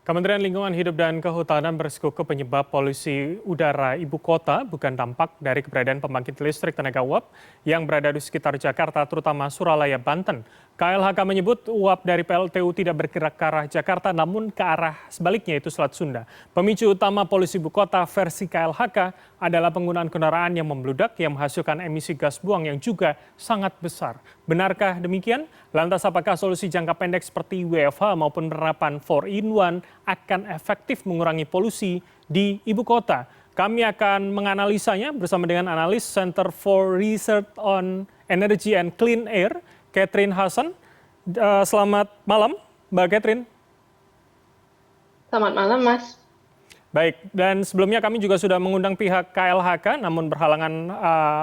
Kementerian Lingkungan Hidup dan Kehutanan bersikukuh penyebab polusi udara ibu kota bukan dampak dari keberadaan pembangkit listrik tenaga uap yang berada di sekitar Jakarta, terutama Suralaya, Banten. KLHK menyebut uap dari PLTU tidak bergerak ke arah Jakarta, namun ke arah sebaliknya itu Selat Sunda. Pemicu utama polusi ibu kota versi KLHK adalah penggunaan kendaraan yang membludak yang menghasilkan emisi gas buang yang juga sangat besar. Benarkah demikian? Lantas apakah solusi jangka pendek seperti WFH maupun penerapan 4-in-1 akan efektif mengurangi polusi di ibu kota? Kami akan menganalisanya bersama dengan analis Center for Research on Energy and Clean Air, Catherine Hassan. Selamat malam, Mbak Catherine. Selamat malam, Mas. Baik, dan sebelumnya kami juga sudah mengundang pihak KLHK, namun berhalangan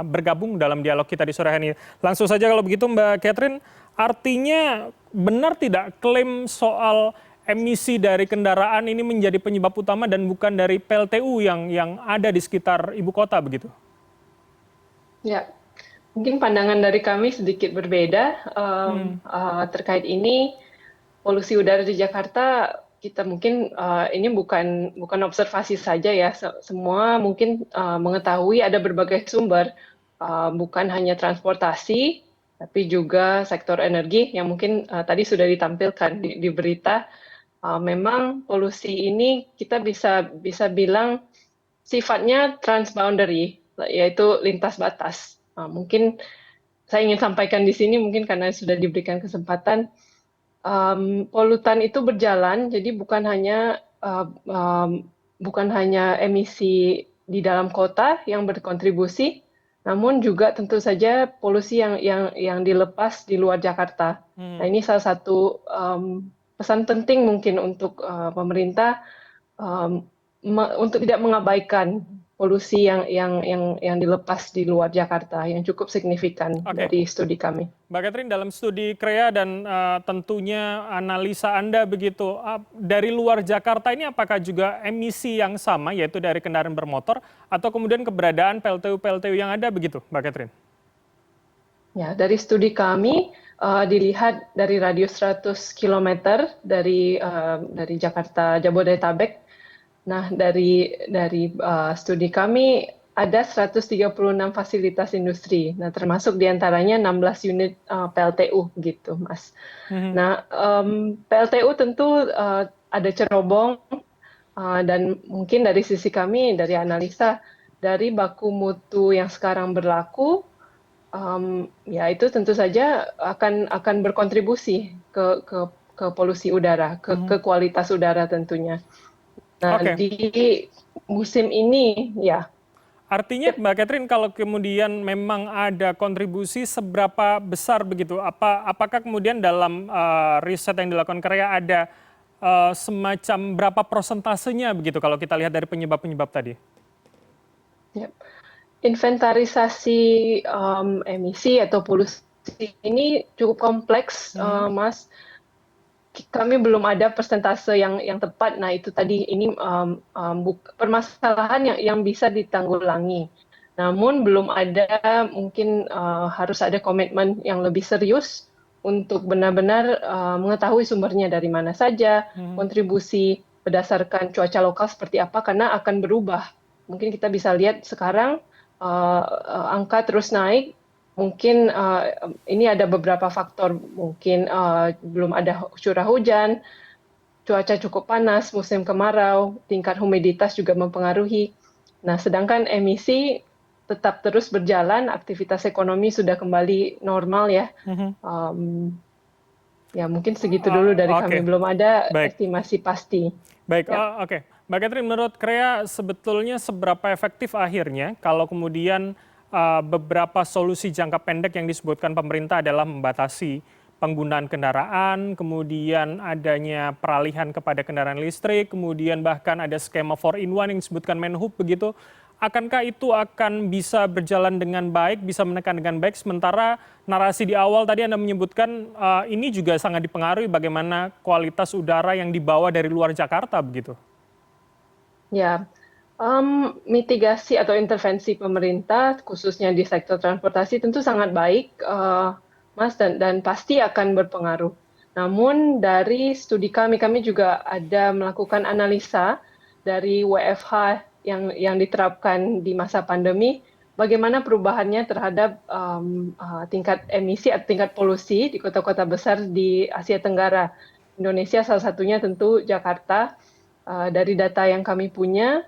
bergabung dalam dialog kita di sore hari ini. Langsung saja kalau begitu Mbak Catherine, artinya benar tidak klaim soal emisi dari kendaraan ini menjadi penyebab utama dan bukan dari PLTU yang ada di sekitar ibu kota begitu? Ya, mungkin pandangan dari kami sedikit berbeda terkait ini. Polusi udara di Jakarta kita mungkin ini bukan observasi saja ya. Semua mungkin mengetahui ada berbagai sumber, bukan hanya transportasi, tapi juga sektor energi yang mungkin tadi sudah ditampilkan di berita. Memang polusi ini kita bisa bilang sifatnya transboundary, yaitu lintas batas. Mungkin saya ingin sampaikan di sini, mungkin karena sudah diberikan kesempatan, polutan itu berjalan, jadi bukan hanya emisi di dalam kota yang berkontribusi, namun juga tentu saja polusi yang dilepas di luar Jakarta. Nah, ini salah satu pesan penting mungkin untuk pemerintah untuk tidak mengabaikan polusi yang dilepas di luar Jakarta yang cukup signifikan dari studi kami. Mbak Catherine, dalam studi KREA dan tentunya analisa Anda begitu, dari luar Jakarta ini apakah juga emisi yang sama yaitu dari kendaraan bermotor atau kemudian keberadaan PLTU-PLTU yang ada begitu, Mbak Catherine? Ya, dari studi kami dilihat dari radius 100 km dari Jakarta Jabodetabek. Nah, dari studi kami ada 136 fasilitas industri. Nah, termasuk diantaranya 16 unit PLTU gitu, Mas. Nah, PLTU tentu ada cerobong dan mungkin dari sisi kami, dari analisa, dari baku mutu yang sekarang berlaku, ya itu tentu saja akan berkontribusi ke polusi udara, ke kualitas udara tentunya. Nah, di musim ini, ya. Artinya Mbak Catherine, kalau kemudian memang ada kontribusi, seberapa besar begitu? Apakah kemudian dalam riset yang dilakukan KREA ada semacam berapa prosentasenya begitu kalau kita lihat dari penyebab-penyebab tadi? Ya. Inventarisasi emisi atau polusi ini cukup kompleks, Mas. Kami belum ada persentase yang tepat. Nah, itu tadi ini permasalahan yang bisa ditanggulangi. Namun belum ada, mungkin harus ada komitmen yang lebih serius untuk benar-benar mengetahui sumbernya dari mana saja, kontribusi berdasarkan cuaca lokal seperti apa, karena akan berubah. Mungkin kita bisa lihat sekarang angka terus naik. Mungkin ini ada beberapa faktor, mungkin belum ada curah hujan, cuaca cukup panas, musim kemarau, tingkat humiditas juga mempengaruhi. Nah, sedangkan emisi tetap terus berjalan, aktivitas ekonomi sudah kembali normal ya. Ya mungkin segitu dulu dari kami, belum ada estimasi pasti. Baik, oke. Mbak Catherine, menurut KREA sebetulnya seberapa efektif akhirnya kalau kemudian beberapa solusi jangka pendek yang disebutkan pemerintah adalah membatasi penggunaan kendaraan, kemudian adanya peralihan kepada kendaraan listrik, kemudian bahkan ada skema 4-in-1 yang disebutkan Menhub begitu. Akankah itu akan bisa berjalan dengan baik, bisa menekan dengan baik, sementara narasi di awal tadi Anda menyebutkan ini juga sangat dipengaruhi bagaimana kualitas udara yang dibawa dari luar Jakarta begitu? Ya, mitigasi atau intervensi pemerintah, khususnya di sektor transportasi, tentu sangat baik, Mas, dan pasti akan berpengaruh. Namun dari studi kami juga ada melakukan analisa dari WFH yang diterapkan di masa pandemi, bagaimana perubahannya terhadap tingkat emisi atau tingkat polusi di kota-kota besar di Asia Tenggara. Indonesia salah satunya tentu Jakarta. Dari data yang kami punya,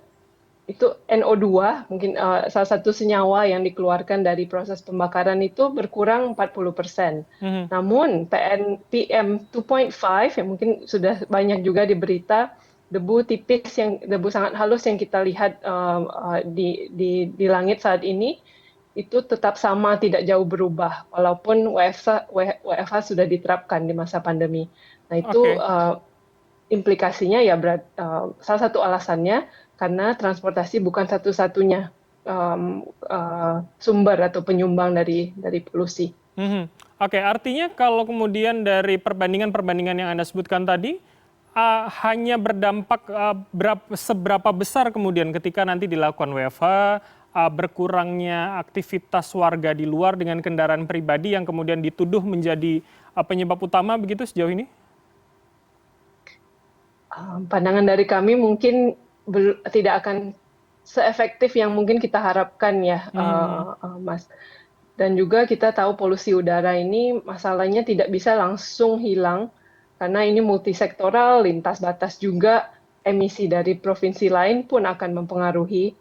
itu NO2, mungkin salah satu senyawa yang dikeluarkan dari proses pembakaran itu berkurang 40%. Namun PM 2.5 yang mungkin sudah banyak juga di berita, debu sangat halus yang kita lihat di langit saat ini, itu tetap sama, tidak jauh berubah, walaupun WFH sudah diterapkan di masa pandemi. Nah itu Oke. implikasinya ya salah satu alasannya karena transportasi bukan satu-satunya sumber atau penyumbang dari polusi. Oke, artinya kalau kemudian dari perbandingan-perbandingan yang Anda sebutkan tadi, hanya berdampak seberapa besar kemudian ketika nanti dilakukan WFH, berkurangnya aktivitas warga di luar dengan kendaraan pribadi yang kemudian dituduh menjadi penyebab utama begitu sejauh ini? Pandangan dari kami mungkin tidak akan seefektif yang mungkin kita harapkan ya, Mas. Dan juga kita tahu polusi udara ini masalahnya tidak bisa langsung hilang karena ini multisektoral, lintas batas juga, emisi dari provinsi lain pun akan mempengaruhi.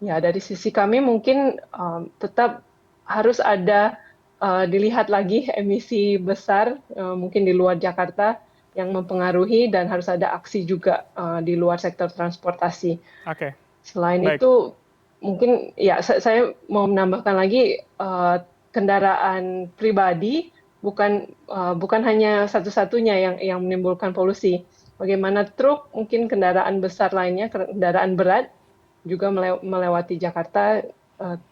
Ya dari sisi kami mungkin tetap harus ada dilihat lagi emisi besar mungkin di luar Jakarta yang mempengaruhi dan harus ada aksi juga di luar sektor transportasi. Oke, Selain baik. itu, mungkin ya saya mau menambahkan lagi kendaraan pribadi bukan hanya satu-satunya yang menimbulkan polusi. Bagaimana truk, mungkin kendaraan besar lainnya, kendaraan berat juga melewati Jakarta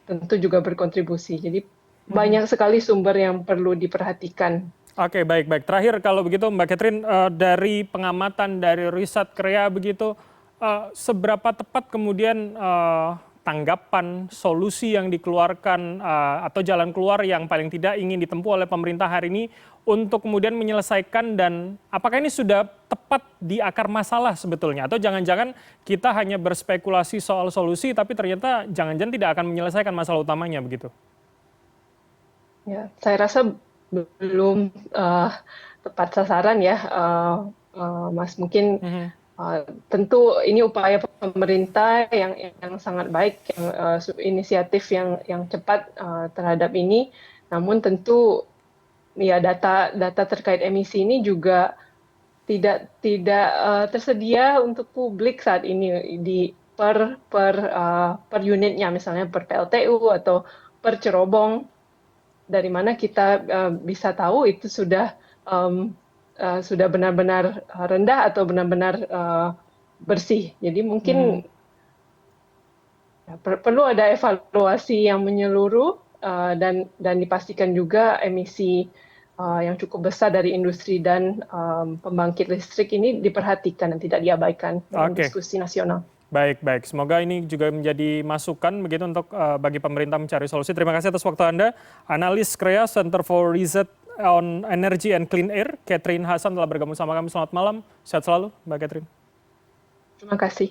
tentu juga berkontribusi. Jadi banyak sekali sumber yang perlu diperhatikan. Oke, baik, baik. Terakhir kalau begitu Mbak Catherine, dari pengamatan, dari riset KREA begitu, seberapa tepat kemudian tanggapan, solusi yang dikeluarkan atau jalan keluar yang paling tidak ingin ditempuh oleh pemerintah hari ini untuk kemudian menyelesaikan, dan apakah ini sudah tepat di akar masalah sebetulnya? Atau jangan-jangan kita hanya berspekulasi soal solusi tapi ternyata jangan-jangan tidak akan menyelesaikan masalah utamanya begitu? Ya, saya rasa belum tepat sasaran ya, Mas. Mungkin tentu ini upaya pemerintah yang sangat baik, inisiatif yang cepat terhadap ini. Namun tentu ya data terkait emisi ini juga tidak tersedia untuk publik saat ini di per unitnya, misalnya per PLTU atau per cerobong, dari mana kita bisa tahu itu sudah benar-benar rendah atau benar-benar bersih. Jadi mungkin ya, perlu ada evaluasi yang menyeluruh dan dipastikan juga emisi yang cukup besar dari industri dan pembangkit listrik ini diperhatikan dan tidak diabaikan dalam Oke. diskusi nasional. Baik, baik. Semoga ini juga menjadi masukan begitu untuk bagi pemerintah mencari solusi. Terima kasih atas waktu Anda. Analis KREA Center for Research on Energy and Clean Air, Catherine Hasan telah bergabung sama kami. Selamat malam. Sehat selalu, Mbak Catherine. Terima kasih.